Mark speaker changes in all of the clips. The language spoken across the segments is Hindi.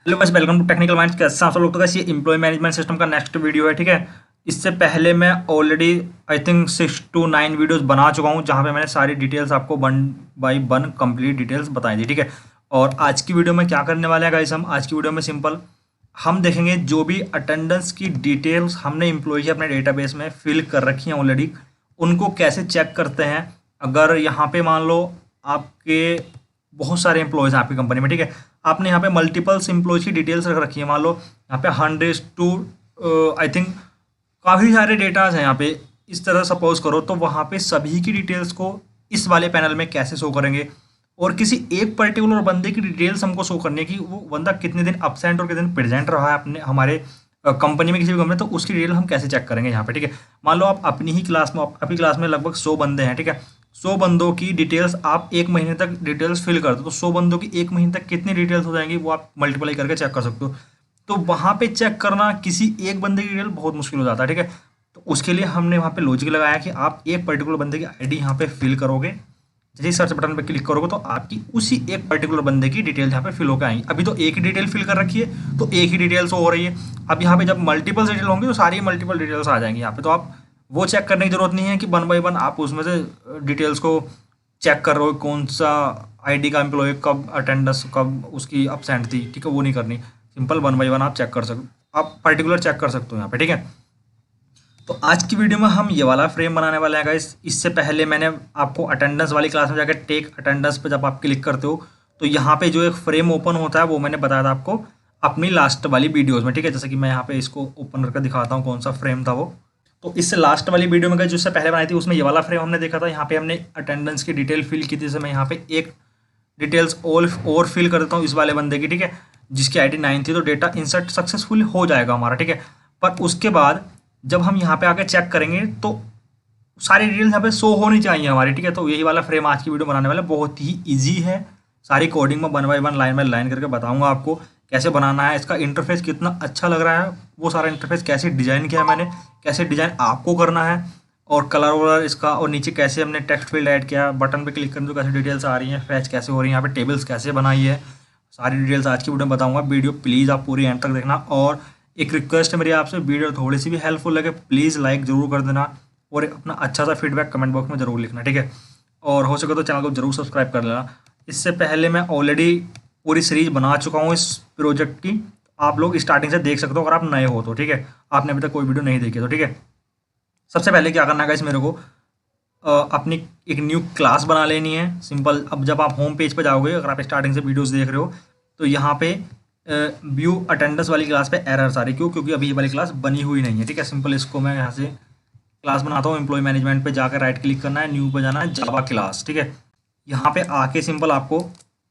Speaker 1: Hello guys, welcome to technical minds. कैसे हैं आप सब लोग? तो गाइस ये एम्प्लॉय मैनेजमेंट सिस्टम का नेक्स्ट वीडियो है, ठीक है। इससे पहले मैं already I think 6 to 9 videos बना चुका हूं, जहां पे मैंने सारी डिटेल्स आपको one by one complete details बताई थी, ठीक है। और आज की वीडियो में क्या करने वाले हैं गाइस, हम आज की वीडियो में सिंपल हम देखेंगे जो भी अटेंडेंस की डिटेल्स हमने एम्प्लॉय की अपने डेटाबेस में फिल कर रखी हैं ऑलरेडी, उनको कैसे चेक करते हैं। अगर यहाँ पे मान लो आपके बहुत सारे एम्प्लॉयज़ हैं आपकी कंपनी में, ठीक है। आपने यहाँ पे मल्टीपल्स एम्प्लॉयज़ की डिटेल्स रख रखी है, मान लो यहाँ पे 100 टू आई थिंक काफ़ी सारे डेटाज हैं यहाँ पे। इस तरह सपोज करो तो वहाँ पे सभी की डिटेल्स को इस वाले पैनल में कैसे शो करेंगे, और किसी एक पर्टिकुलर बंदे की डिटेल्स हमको शो करनी है कि वो बंदा कितने दिन अपसेंट और कितने दिन प्रेजेंट रहा है अपने हमारे कंपनी में, किसी भी कंपनी, तो उसकी डिटेल हम कैसे चेक करेंगे यहाँ पे, ठीक है। मान लो आप अपनी ही क्लास में, आपकी क्लास में लगभग 100 बंदे हैं, ठीक है। 100 बंदों की डिटेल्स आप एक महीने तक डिटेल्स फिल करते हो, तो 100 बंदों की एक महीने तक कितनी डिटेल्स हो जाएंगी वो आप मल्टीप्लाई करके चेक कर सकते हो। तो वहाँ पे चेक करना किसी एक बंदे की डिटेल बहुत मुश्किल हो जाता है, ठीक है। तो उसके लिए हमने वहाँ पे लॉजिक लगाया कि आप एक पर्टिकुलर बंदे की आईडी यहाँ पे फिल करोगे। जैसे ही सर्च बटन पे क्लिक करोगे तो आपकी उसी एक पर्टिकुलर बंदे की डिटेल यहाँ पे फिल होकर आएंगी। अभी तो एक ही डिटेल फिल कर रखी है, तो एक ही डिटेल्स हो रही है। अब यहाँ पे जब मल्टीपल डिटेल होंगी तो सारी मल्टीपल डिटेल्स आ जाएंगी यहाँ पे, तो आप वो चेक करने की जरूरत नहीं है कि वन बाई वन आप उसमें से डिटेल्स को चेक कर रहे हो कौन सा आईडी का एम्प्लॉय कब अटेंडेंस कब उसकी अपसेंट थी, ठीक है। वो नहीं करनी, सिंपल वन बाई वन आप चेक कर सकते, आप पर्टिकुलर चेक कर सकते हो यहाँ पे, ठीक है। तो आज की वीडियो में हम ये वाला फ्रेम बनाने वाले हैं गाइस। इससे पहले मैंने आपको अटेंडेंस वाली क्लास में जाकर टेक अटेंडेंस पे जब आप क्लिक करते हो तो यहाँ पे जो एक फ्रेम ओपन होता है वो मैंने बताया था आपको अपनी लास्ट वाली वीडियोस में, ठीक है। जैसे कि मैं यहाँ पे इसको ओपन करके दिखाता हूँ कौन सा फ्रेम था वो। तो इससे लास्ट वाली वीडियो में जो इससे पहले बनाई थी उसमें ये वाला फ्रेम हमने देखा था। यहाँ पे हमने अटेंडेंस की डिटेल फिल की थी, जैसे मैं यहाँ पे एक डिटेल्स और फिल कर देता हूँ इस वाले बंदे की, ठीक है, जिसकी आईडी 9 थी। तो डेटा इंसर्ट सक्सेसफुल हो जाएगा हमारा, ठीक है। पर उसके बाद जब हम यहाँ पे आके चेक करेंगे तो सारी डिटेल्स यहाँ पे शो होनी चाहिए हमारी, ठीक है। तो यही वाला फ्रेम आज की वीडियो बनाने वाला, बहुत ही ईजी है। सारी कोडिंग में one by one line by line करके बताऊंगा आपको कैसे बनाना है। इसका इंटरफेस कितना अच्छा लग रहा है, वो सारा इंटरफेस कैसे डिजाइन किया है मैंने, कैसे डिजाइन आपको करना है, और कलर वलर इसका, और नीचे कैसे हमने टेक्स्ट फील्ड ऐड किया, बटन पे क्लिक करने तो कैसे डिटेल्स आ रही हैं, फैच कैसे हो रही है, यहाँ पे टेबल्स कैसे बनाई है, सारी डिटेल्स आज की वीडियो में बताऊंगा। वीडियो प्लीज़ आप पूरी एंड तक देखना, और एक रिक्वेस्ट है मेरी आपसे, वीडियो थोड़ी सी भी हेल्पफुल लगे प्लीज़ लाइक जरूर कर देना, और अपना अच्छा सा फीडबैक कमेंट बॉक्स में जरूर लिखना, ठीक है। और हो सके तो चैनल को जरूर सब्सक्राइब कर लेना। इससे पहले मैं ऑलरेडी पूरी सीरीज बना चुका हूँ इस प्रोजेक्ट की, आप लोग स्टार्टिंग से देख सकते हो अगर आप नए हो तो, ठीक है। आपने अभी तक कोई वीडियो नहीं देखी तो, ठीक है। सबसे पहले क्या करना है इस मेरे को अपनी एक न्यू क्लास बना लेनी है, सिंपल। अब जब आप होम पेज पे जाओगे, अगर आप स्टार्टिंग से वीडियोस देख रहे हो तो यहाँ पे व्यू अटेंडेंस वाली क्लास पे एरर आ रही, क्योंकि अभी ये वाली क्लास बनी हुई नहीं है, ठीक है। सिंपल इसको मैं यहाँ से क्लास बनाता हूँ, एम्प्लॉय मैनेजमेंट पे जाकर राइट क्लिक करना है, न्यू पे जाना है, जावा क्लास, ठीक है। यहाँ पे आके सिंपल आपको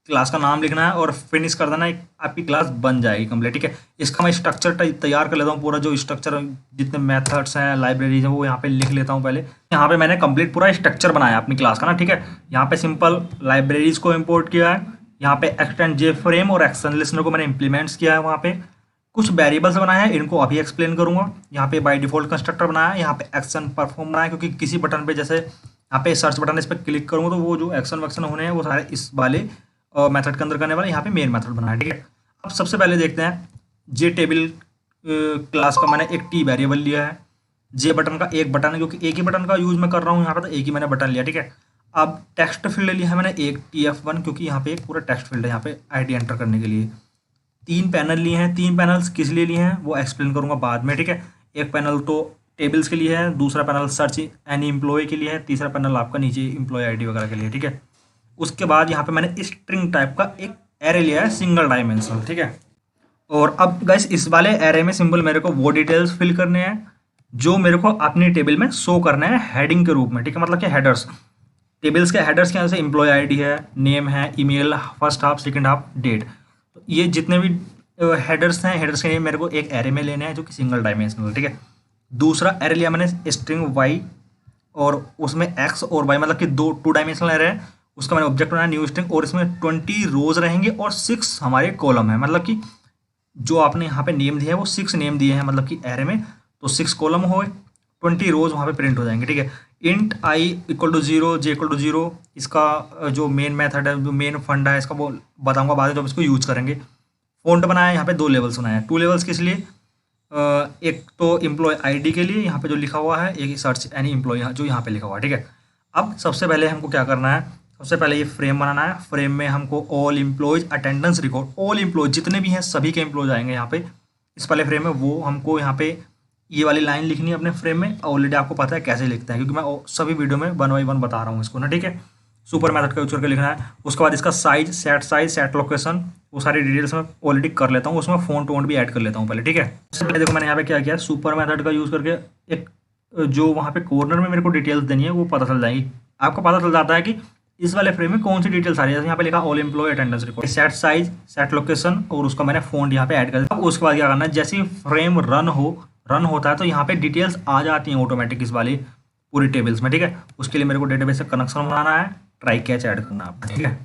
Speaker 1: क्लास का नाम लिखना है और फिनिश कर देना है, आपकी क्लास बन जाएगी कंप्लीट, ठीक है। इसका मैं स्ट्रक्चर तैयार कर लेता हूँ, पूरा जो स्ट्रक्चर जितने मेथड्स हैं लाइब्रेरीज हैं वो यहाँ पे लिख लेता हूँ पहले। यहाँ पे मैंने कंप्लीट पूरा स्ट्रक्चर बनाया अपनी क्लास का ना, ठीक है। यहाँ पे सिंपल लाइब्रेरीज को इम्पोर्ट किया है, यहाँ पे एक्सटेंड जे फ्रेम और एक्शन लिस्नर को मैंने इंप्लीमेंट्स किया है, वहाँ पे कुछ वेरिएबल्स बनाए हैं, इनको अभी एक्सप्लेन करूंगा। यहाँ पे बाय डिफॉल्ट कंस्ट्रक्टर बनाया है, यहाँ पे एक्शन परफॉर्म बनाया है, क्योंकि किसी बटन पे जैसे यहाँ पे सर्च बटन इस पर क्लिक करूंगा तो वो जो एक्शन वैक्शन होने हैं वो सारे इस वाले मेथड के अंदर करने वाले, यहाँ पे मेन मेथड बनाया है, ठीक है। अब सबसे पहले देखते हैं जे टेबल क्लास का मैंने एक टी वेरिएबल लिया है, जे बटन का एक बटन है क्योंकि एक ही बटन का यूज मैं कर रहा हूँ यहाँ पे, तो एक ही मैंने बटन लिया, ठीक है। अब टेक्स्ट फील्ड लिया है मैंने एक TF1, क्योंकि यहाँ पे एक पूरा टेक्स्ट फील्ड है यहाँ पे आईडी एंटर करने के लिए। 3 पैनल लिए हैं, 3 पैनल्स किस लिए लिए हैं वो एक्सप्लेन करूंगा बाद में, ठीक है। एक पैनल तो टेबल्स के लिए है, दूसरा पैनल सर्च एनी एम्प्लॉय के लिए है, तीसरा पैनल आपका नीचे एम्प्लॉय आईडी वगैरह के लिए, ठीक है। उसके बाद यहाँ पे मैंने स्ट्रिंग टाइप का एक एरे लिया है, सिंगल डायमेंशनल, ठीक है। और अब गाइस इस वाले एरे में सिंपल मेरे को वो डिटेल्स फिल करने हैं जो मेरे को अपनी टेबल में शो करना है हेडिंग के रूप में, ठीक है, मतलब कि हेडर्स। टेबल्स के हेडर्स के यहाँ से एम्प्लॉय आईडी है, नेम है, email, first half, second half, date. तो ये जितने भी हेडर्स हैं, हेडर्स के लिए मेरे को एक एरे में लेने हैं जो कि सिंगल डायमेंशनल, ठीक है। दूसरा एरे लिया मैंने स्ट्रिंग वाई, और उसमें एक्स और वाई मतलब कि 2 डायमेंशनल एरे है, उसका मैंने ऑब्जेक्ट बनाया न्यू स्ट्रिंग, और इसमें 20 रोज रहेंगे और 6 हमारे कॉलम है, मतलब कि जो आपने यहाँ पे नेम दिया है वो 6 नेम दिए हैं मतलब कि एरे में, तो 6 कॉलम हो गए, 20 रोज वहाँ पे प्रिंट हो जाएंगे, ठीक है। Int I equal to 0, J equal to 0, इसका जो मेन मेथड है, जो मेन फंडा है इसका वो बताऊंगा बाद में जब इसको यूज करेंगे। फ़ॉन्ट बनाया है, यहाँ पे 2 लेवल्स बनाए हैं। 2 लेवल्स किस लिए? एक तो एम्प्लॉय आईडी के लिए यहाँ पे जो लिखा हुआ है, एक सर्च एनी एम्प्लॉय यहाँ जो यहाँ पे लिखा हुआ है, ठीक है। अब सबसे पहले हमको क्या करना है, सबसे पहले ये फ्रेम बनाना है। फ्रेम में हमको all employees attendance record, all employ जितने भी हैं सभी के एम्प्लॉयज आएंगे यहाँ पे इस वाले फ्रेम में। वो हमको यहाँ पे ये वाली लाइन लिखनी है अपने फ्रेम में। ऑलरेडी आपको पता है कैसे लिखते हैं, क्योंकि मैं सभी वीडियो में 1 बाई 1 बता रहा हूँ इसको ना, ठीक है। सुपर मेथड का यूज करके लिखना है। उसके बाद इसका साइज, सेट लोकेशन, वो सारी डिटेल्स मैं ऑलरेडी कर लेता हूँ। उसमें फ़ॉन्ट वोन्ट भी ऐड कर लेता हूँ पहले, ठीक है। सबसे पहले देखो मैंने यहाँ पे क्या किया, सुपर मेथड का यूज़ करके एक जो वहाँ पे कॉर्नर में मेरे को डिटेल्स देनी है वो पता चल जाएगी। आपको पता चल जाता है कि इस वाले फ्रेम में कौन सी डिटेल्स आ रही है। जैसे यहाँ पे लिखा all employ attendance record, set size, set location, और उसका मैंने फ़ॉन्ट यहाँ पे ऐड कर दिया। अब उसके बाद क्या करना है, जैसे ही फ्रेम रन होता है तो यहाँ पे डिटेल्स आ जाती हैं ऑटोमेटिक इस वाली पूरी टेबल्स में, ठीक है। उसके लिए मेरे को डेटाबेस से कनेक्शन बनाना है, ट्राई कैच ऐड करना है, ठीक है।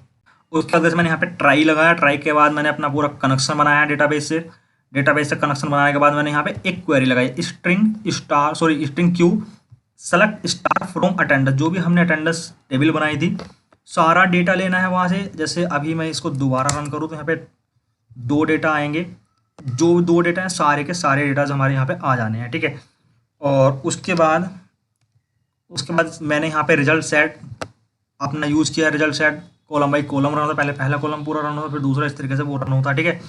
Speaker 1: उसके बाद जैसे मैंने यहाँ पे ट्राई लगाया, ट्राई के बाद मैंने अपना पूरा कनेक्शन बनाया डेटाबेस से। डेटाबेस से कनेक्शन बनाने के बाद मैंने यहाँ पे एक क्वेरी लगाई, string Q select star from attendance. जो भी हमने अटेंडेंस टेबल बनाई थी सारा डेटा लेना है वहाँ से। जैसे अभी मैं इसको दोबारा रन करूँ तो यहाँ पे 2 डेटा आएंगे, जो 2 डेटा हैं सारे के सारे डेटाज हमारे यहाँ पे आ जाने हैं, ठीक है। और उसके बाद मैंने यहाँ पे रिजल्ट सेट अपना यूज़ किया। Result set column by column run होता है, पहले पहला कॉलम पूरा रन होता है, फिर दूसरा इस तरीके से वो रन होता है, ठीक है।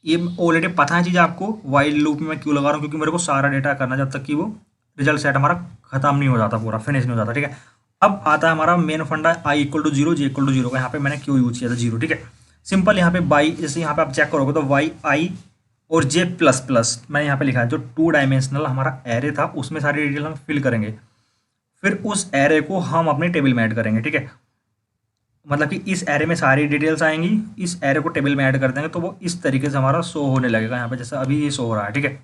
Speaker 1: ये ऑलरेडी पता है चीज़ आपको। वाइल लूप में मैं क्यों लगा रहा हूँ, क्योंकि मेरे को सारा डेटा करना जब तक कि वो रिजल्ट सेट हमारा खत्म नहीं हो जाता, पूरा फिनिश नहीं हो जाता, ठीक है। अब आता है हमारा मेन फंडा i = 0 j = 0 का। यहाँ पे मैंने क्यों यूज किया था 0, ठीक है। सिंपल यहाँ पे बाई, जैसे यहाँ पे आप चेक करोगे तो वाई आई और j ++ मैंने यहाँ पे लिखा है। जो 2 डायमेंशनल हमारा एरे था उसमें सारी डिटेल हम फिल करेंगे, फिर उस एरे को हम अपने टेबल में ऐड करेंगे, ठीक है। मतलब कि इस एरे में सारी डिटेल्स आएंगी, इस एरे को टेबल में ऐड कर देंगे तो वो इस तरीके से हमारा शो होने लगेगा यहाँ पे, जैसे अभी ये शो हो रहा है, ठीक है।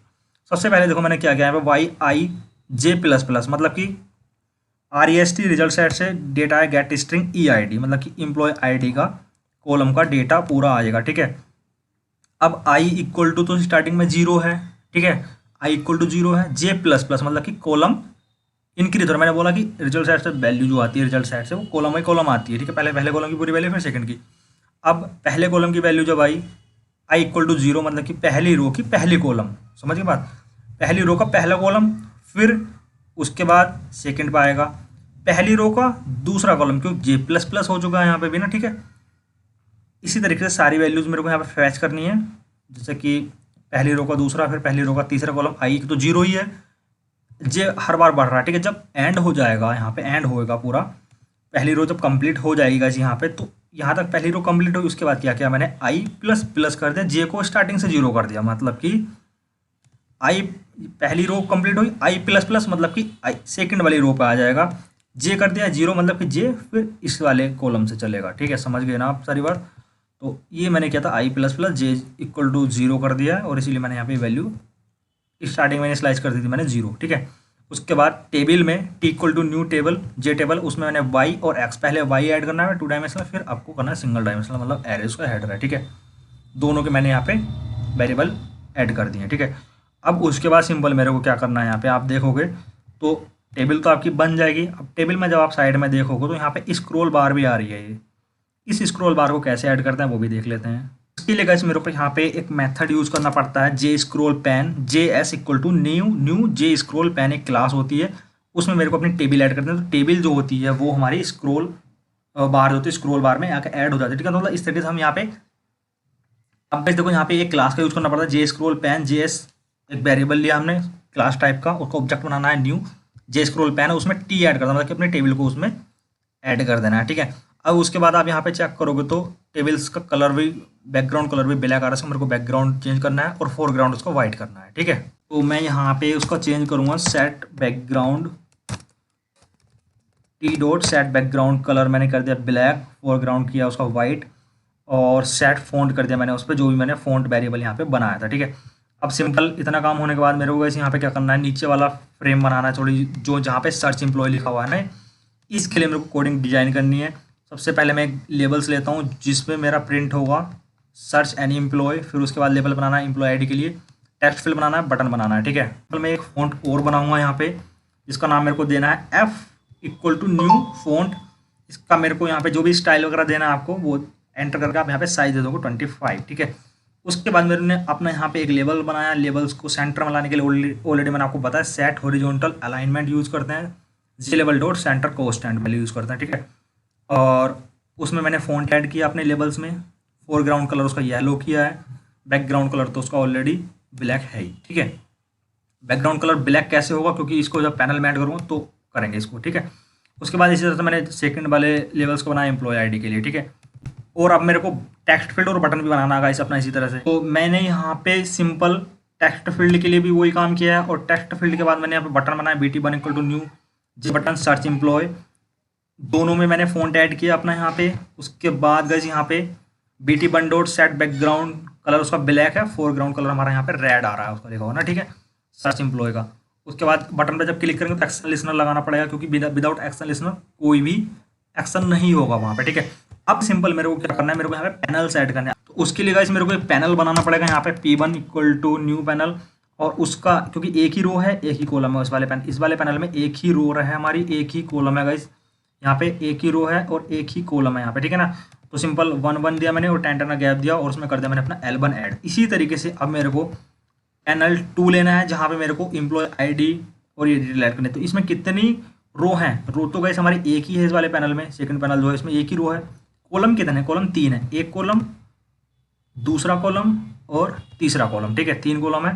Speaker 1: सबसे पहले देखो मैंने क्या किया यहाँ पे, वाई आई j++, मतलब कि REST रिजल्ट सेट से डेटा है गेट स्ट्रिंग EID, मतलब कि एम्प्लॉय आईडी का कॉलम का डेटा पूरा आ जाएगा, ठीक है। अब i = तो स्टार्टिंग में 0 है, ठीक है। i = 0 है, j++ मतलब कि कॉलम इंक्रीज हो रहा है। मैंने बोला कि रिजल्ट सेट से वैल्यू जो आती है रिजल्ट सेट से वो कॉलम बाई कॉलम आती है, ठीक है। पहले कॉलम की पूरी वैल्यू, फिर सेकंड की। अब पहले कॉलम की वैल्यू जब आई i = 0 मतलब कि पहली रो की पहली कॉलम, समझ गए बात, पहली रो का पहला कॉलम, फिर उसके बाद सेकंड पे आएगा पहली रो का दूसरा कॉलम, क्योंकि j++ हो चुका है यहाँ पे भी ना, ठीक है। इसी तरीके से सारी वैल्यूज मेरे को यहाँ पे फैच करनी है, जैसे कि पहली रो का दूसरा, फिर पहली रो का तीसरा कॉलम। i तो 0 ही है, j हर बार बढ़ रहा है, ठीक है। जब एंड हो जाएगा, यहाँ पे एंड होएगा पूरा, पहली रो जब कंप्लीट हो जाएगी जी यहाँ पे, तो यहाँ तक पहली रो कंप्लीट होगी। उसके बाद क्या किया मैंने, i++ कर दिया, j को स्टार्टिंग से 0 कर दिया, मतलब कि i पहली रो कंप्लीट हुई, i++ मतलब कि i सेकंड वाली रो पे आ जाएगा, j कर दिया 0 मतलब कि j फिर इस वाले कॉलम से चलेगा, ठीक है। समझ गए ना आप सारी बात। तो ये मैंने किया था i++ j = 0 कर दिया, और इसीलिए मैंने यहाँ पे वैल्यू स्टार्टिंग में स्लाइस कर दी थी मैंने 0, ठीक है। उसके बाद टेबल में t = new table j table, उसमें मैंने y और x, पहले y ऐड करना है 2 डायमेंशनल, फिर आपको करना है सिंगल डायमेंशनल, मतलब एरेज का हेडर है, ठीक है। दोनों के मैंने यहाँ पे वेरिएबल ऐड कर दिए, ठीक है। अब उसके बाद सिंपल मेरे को क्या करना है, यहाँ पे आप देखोगे तो टेबल तो आपकी बन जाएगी। अब टेबल में जब आप साइड में देखोगे तो यहाँ पे स्क्रॉल बार भी आ रही है। ये इस स्क्रॉल बार को कैसे ऐड करते हैं वो भी देख लेते हैं। इसके लिए गाइस मेरे को यहाँ पे एक मेथड यूज करना पड़ता है, JScrollPan, JS = न्यू JScrollPan एक क्लास होती है, उसमें मेरे को अपनी टेबल ऐड करते हैं। तो टेबल जो होती है वो हमारी स्क्रॉल बार होती है, स्क्रॉल बार में आके ऐड हो जाती है, ठीक है। तो मतलब इस तरीके से हम यहाँ पे, अब गाइस देखो यहाँ पे एक क्लास का यूज करना पड़ता है, JScrollPan, JS एक वेरिएबल लिया हमने क्लास टाइप का, उसका ऑब्जेक्ट बनाना है न्यू JScrollPan है, उसमें t ऐड करना, मतलब कि अपने टेबल को उसमें ऐड कर देना है, ठीक है। अब उसके बाद आप यहाँ पे चेक करोगे तो टेबल्स का कलर भी, बैकग्राउंड कलर भी ब्लैक आ रहा है, मेरे को बैकग्राउंड चेंज करना है और फोरग्राउंड उसको व्हाइट करना है, ठीक है। तो मैं यहाँ पे उसका चेंज करूँगा, set background set background colour मैंने कर दिया ब्लैक, फोरग्राउंड किया उसका व्हाइट, और सेट फॉन्ट कर दिया मैंने उस पर जो भी मैंने फॉन्ट वेरिएबल यहाँ पे बनाया था, ठीक है। अब सिंपल इतना काम होने के बाद मेरे को वैसे यहाँ पे क्या करना है, नीचे वाला फ्रेम बनाना है थोड़ी, जो जहाँ पे सर्च एम्प्लॉय लिखा हुआ है ना, इसके लिए मेरे को कोडिंग डिजाइन करनी है। सबसे पहले मैं लेबल्स लेता हूँ जिसमें मेरा प्रिंट होगा सर्च एनी एम्प्लॉय, फिर उसके बाद लेबल बनाना है एम्प्लॉय आईडी के लिए, टेक्स्ट फिल बनाना है, बटन बनाना है, ठीक है। तो मैं एक फॉन्ट और बनाऊंगा यहाँ पे, जिसका नाम मेरे को देना है F = न्यू फॉन्ट। इसका मेरे को यहाँ पे जो भी स्टाइल वगैरह देना है आपको वो एंटर करके आप यहाँ पे साइज दे दोगे 25, ठीक है। उसके बाद मैंने अपना यहाँ पे एक लेबल बनाया, लेबल्स को सेंटर में लाने के लिए ऑलरेडी मैंने आपको बताया सेट हॉरिजॉन्टल अलाइनमेंट यूज़ करते हैं, G level dot center constant value use करते हैं, ठीक है। और उसमें मैंने फ़ॉन्ट ऐड किया अपने लेबल्स में, फोरग्राउंड कलर उसका येलो किया है, बैकग्राउंड कलर तो उसका ऑलरेडी ब्लैक है ही, ठीक है। बैकग्राउंड कलर ब्लैक कैसे होगा, क्योंकि इसको जब पैनल में ऐड करूँगा तो करेंगे इसको, ठीक है। उसके बाद इसी तरह से मैंने सेकंड वाले लेवल्स को बनाया एम्प्लॉय आईडी के लिए, ठीक है। और अब मेरे को टेक्स्ट फील्ड और बटन भी बनाना है गाइस अपना इसी तरह से। तो मैंने यहाँ पे सिंपल टेक्स्ट फील्ड के लिए भी वही काम किया है, और टेक्स्ट फील्ड के बाद मैंने यहाँ पे बटन बनाया BT1 equal to new G button search employee, दोनों में मैंने फ़ॉन्ट ऐड किया अपना यहाँ पे। उसके बाद गाइस यहाँ पे BT1 dot set background colour उसका ब्लैक है, फोरग्राउंड कलर हमारा यहाँ पे रेड आ रहा है उसका, देखा हो ना, ठीक है, सर्च एम्प्लॉय का। उसके बाद बटन पे जब क्लिक करेंगे तो एक्शन लिसनर लगाना पड़ेगा, क्योंकि विदाउट एक्शन लिसनर कोई भी एक्शन नहीं होगा वहाँ पे, ठीक है। अब सिंपल मेरे को क्या करना है, मेरे को यहाँ पे पैनल्स ऐड करना है। तो उसके लिए गाइस मेरे को एक पैनल बनाना पड़ेगा यहाँ पे P1 equal to new panel, और उसका क्योंकि एक ही रो है एक ही कॉलम है, इस वाले पैनल में एक ही रो है हमारी, एक ही कॉलम है गाइस, यहाँ पे एक ही रो है और एक ही कॉलम है यहाँ पे, ठीक है ना। तो सिंपल 1 1 दिया मैंने और 10 10 का गैप दिया, और उसमें कर दिया मैंने अपना L1 ऐड। इसी तरीके से अब मेरे को पैनल 2 लेना है, जहाँ पे मेरे को एम्प्लॉय आईडी और ये डिटेल ऐड करनी है। तो इसमें कितनी रो हैं, रो तो गाइस हमारी एक ही है इस वाले पैनल में, सेकंड पैनल जो है इसमें एक ही रो है। कॉलम कितने हैं, कॉलम 3 है, एक कॉलम, दूसरा कॉलम और तीसरा कॉलम, ठीक है, 3 कॉलम है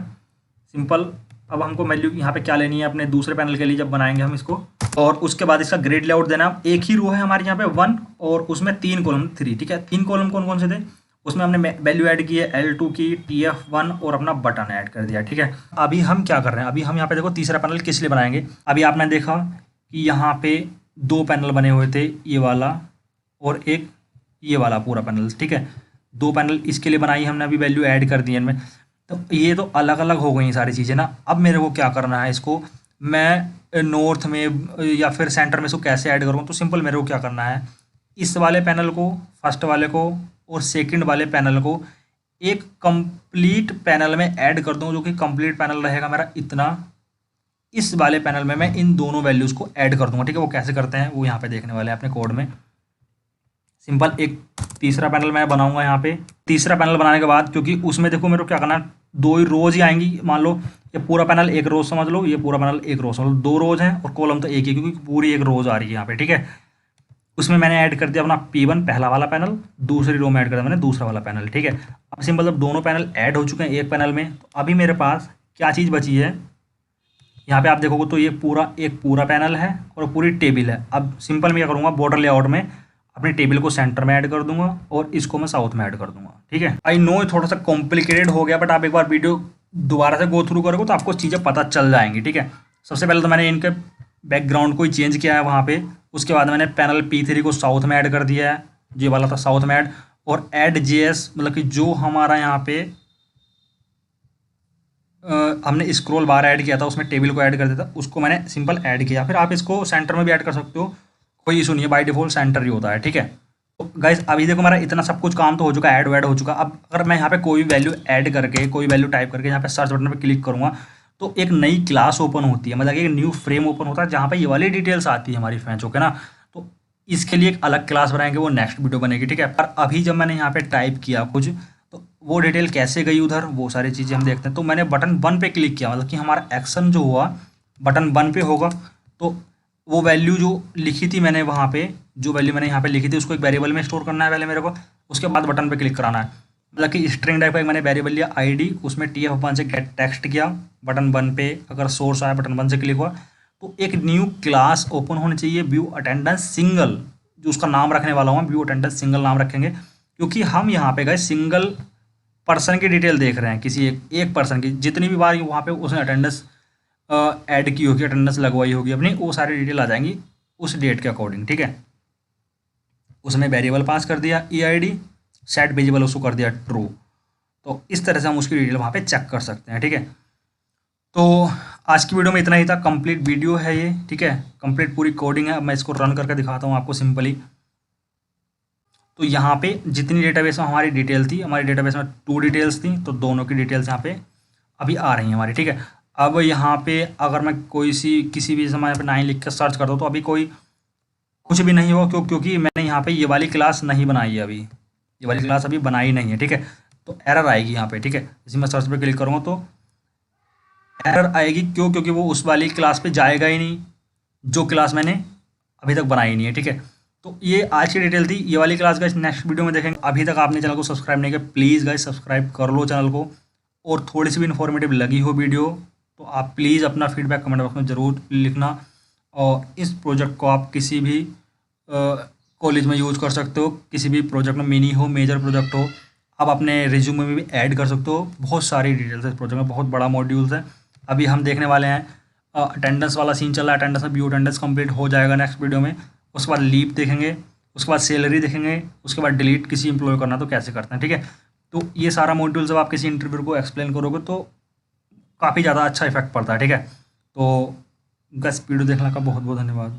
Speaker 1: सिंपल। अब हमको वैल्यू यहाँ पे क्या लेनी है अपने दूसरे पैनल के लिए जब बनाएंगे हम इसको, और उसके बाद इसका ग्रेड लेआउट देना। एक ही रो है हमारे यहाँ पे 1 और उसमें 3 कॉलम 3, ठीक है। 3 कॉलम कौन कौन से थे, उसमें हमने वैल्यू ऐड की है L2 की, TF1 और अपना बटन ऐड कर दिया, ठीक है। अभी हम क्या कर रहे हैं, अभी हम यहाँ पे देखो तीसरा पैनल किस लिए बनाएंगे। अभी आपने देखा कि यहाँ पे 2 पैनल बने हुए थे, ये वाला और एक ये वाला पूरा पैनल, ठीक है। 2 पैनल इसके लिए बनाई हमने, अभी वैल्यू ऐड कर दी है इनमें। तो ये तो अलग अलग हो गई सारी चीज़ें ना। अब मेरे को क्या करना है, इसको मैं नॉर्थ में या फिर सेंटर में इसको कैसे ऐड करूँ। तो सिंपल मेरे को क्या करना है, इस वाले पैनल को, फर्स्ट वाले को और सेकंड वाले पैनल को एक कंप्लीट पैनल में ऐड कर दूँ, जो कि कंप्लीट पैनल रहेगा मेरा इतना। इस वाले पैनल में मैं इन दोनों वैल्यूज़ को ऐड कर दूँगा, ठीक है। वो कैसे करते हैं वो यहाँ पे देखने वाले हैं अपने कोड में। सिंपल एक तीसरा पैनल मैं बनाऊंगा यहाँ पे। तीसरा पैनल बनाने के बाद, क्योंकि उसमें देखो मेरे को क्या करना है, 2 ही रोज ही आएंगी। मान लो ये पूरा पैनल एक रोज समझ लो, ये पूरा पैनल एक रोज समझ लो, 2 रोज हैं और कॉलम तो एक ही, क्योंकि पूरी एक रोज आ रही है यहाँ पे, ठीक है। उसमें मैंने ऐड कर दिया अपना P1 पहला वाला पैनल, दूसरी रो में ऐड कर दिया मैंने दूसरा वाला पैनल, ठीक है। अब सिंपल जब दोनों पैनल ऐड हो चुके हैं एक पैनल में, तो अभी मेरे पास क्या चीज़ बची है, यहाँ पे आप देखोगे तो ये पूरा एक पूरा पैनल है और पूरी टेबल है। अब सिंपल मैं क्या करूँगा, बॉर्डर लेआउट में अपनी टेबल को सेंटर में ऐड कर दूंगा और इसको मैं साउथ में ऐड कर दूंगा, ठीक है। आई नो थोड़ा सा कॉम्प्लिकेटेड हो गया, बट आप एक बार वीडियो दोबारा से गो थ्रू करोगे तो आपको चीज़ें पता चल जाएंगी, ठीक है। सबसे पहले तो मैंने इनके बैकग्राउंड को ही चेंज किया है वहाँ पे। उसके बाद मैंने पैनल P3 को साउथ में ऐड कर दिया है, ये वाला था साउथ में ऐड। और ऐड JS मतलब कि जो हमारा यहाँ पे हमने स्क्रॉल बार ऐड किया था, उसमें टेबल को ऐड कर दिया था, उसको मैंने सिंपल ऐड किया। फिर आप इसको सेंटर में भी ऐड कर सकते हो, कोई इशू नहीं है, बाय डिफॉल्ट सेंटर ही होता है, ठीक है। तो गाइस अभी देखो मेरा इतना सब कुछ काम तो हो चुका है, ऐड वैड हो चुका। अब अगर मैं यहाँ पे कोई वैल्यू ऐड करके, कोई वैल्यू टाइप करके यहाँ पे सर्च बटन पे क्लिक करूँगा तो एक नई क्लास ओपन होती है, मतलब एक न्यू फ्रेम ओपन होता है, जहाँ पे ये वाली डिटेल्स आती है हमारी फैंचो के ना। तो इसके लिए एक अलग क्लास बनाएंगे, वो नेक्स्ट वीडियो बनेगी, ठीक है। पर अभी जब मैंने यहाँ पे टाइप किया कुछ, तो वो डिटेल कैसे गई उधर, वो सारी चीज़ें हम देखते हैं। तो मैंने बटन 1 पे क्लिक किया, मतलब कि हमारा एक्शन जो हुआ बटन 1 पे होगा। तो वो वैल्यू जो लिखी थी मैंने वहाँ पे, जो वैल्यू मैंने यहाँ पे लिखी थी, उसको एक वेरिएबल में स्टोर करना है पहले मेरे को। उसके बाद बटन पे क्लिक कराना है, मतलब कि स्ट्रिंग टाइप का एक मैंने वेरिएबल लिया ID, उसमें TF1 से गेट टेक्स्ट किया। बटन 1 पे अगर सोर्स आया, बटन 1 से क्लिक हुआ तो एक न्यू क्लास ओपन होनी चाहिए, व्यू अटेंडेंस सिंगल, जो उसका नाम रखने वाला हूँ, व्यू अटेंडेंस सिंगल नाम रखेंगे, क्योंकि हम यहाँ पे गए सिंगल पर्सन की डिटेल देख रहे हैं, किसी एक पर्सन की। जितनी भी बार वहाँ पे उसने अटेंडेंस ऐड की होगी, अटेंडेंस लगवाई होगी अपनी, वो सारी डिटेल आ जाएंगी उस डेट के अकॉर्डिंग, ठीक है। उसमें वेरिएबल पास कर दिया EID, सेट वेरिएबल उसको कर दिया ट्रू। तो इस तरह से हम उसकी डिटेल वहाँ पे चेक कर सकते हैं, ठीक है। तो आज की वीडियो में इतना ही था, कंप्लीट वीडियो है ये, ठीक है, कंप्लीट पूरी कोडिंग है। अब मैं इसको रन करके दिखाता हूँ आपको सिंपली। तो यहाँ पे जितनी डेटाबेस में हमारी डिटेल थी, हमारी डेटाबेस में 2 डिटेल्स थी, तो दोनों की डिटेल्स यहाँ पे अभी आ रही हैं हमारी, ठीक है। अब यहाँ पे अगर मैं किसी भी समय पे 9 लिख कर सर्च करता हूँ तो अभी कोई कुछ भी नहीं होगा, क्योंकि मैंने यहाँ पे ये वाली क्लास नहीं बनाई है, अभी ये वाली क्लास अभी बनाई नहीं है, ठीक है। तो एरर आएगी यहाँ पे, ठीक है। जैसे मैं सर्च पे क्लिक करूँगा तो एरर आएगी, क्यों? क्योंकि वो उस वाली क्लास पे जाएगा ही नहीं जो क्लास मैंने अभी तक बनाई नहीं है, ठीक है। तो ये आज की डिटेल थी। ये वाली क्लास गाइस नेक्स्ट वीडियो में देखेंगे। अभी तक आपने चैनल को सब्सक्राइब नहीं किया, प्लीज़ गाइस सब्सक्राइब कर लो चैनल को। और थोड़ी सी भी इन्फॉर्मेटिव लगी हो वीडियो तो आप प्लीज़ अपना फीडबैक कमेंट बॉक्स में ज़रूर लिखना। और इस प्रोजेक्ट को आप किसी भी कॉलेज में यूज़ कर सकते हो, किसी भी प्रोजेक्ट में, मिनी हो मेजर प्रोजेक्ट हो, आप अपने रिज्यूमे में भी ऐड कर सकते हो। बहुत सारी डिटेल्स है इस प्रोजेक्ट में, बहुत बड़ा मॉड्यूल्स है। अभी हम देखने वाले हैं अटेंडेंस वाला सीन चल रहा है, अटेंडेंस में व्यू अटेंडेंस कंप्लीट हो जाएगा नेक्स्ट वीडियो में। उसके बाद लीव देखेंगे, उसके बाद सैलरी देखेंगे, उसके बाद डिलीट किसी एम्प्लॉय करना तो कैसे करते हैं, ठीक है। तो ये सारा मॉड्यूल जब आप किसी इंटरव्यू को एक्सप्लेन करोगे तो काफ़ी ज़्यादा अच्छा इफेक्ट पड़ता है, ठीक है। तो बस वीडियो देखने का बहुत बहुत धन्यवाद।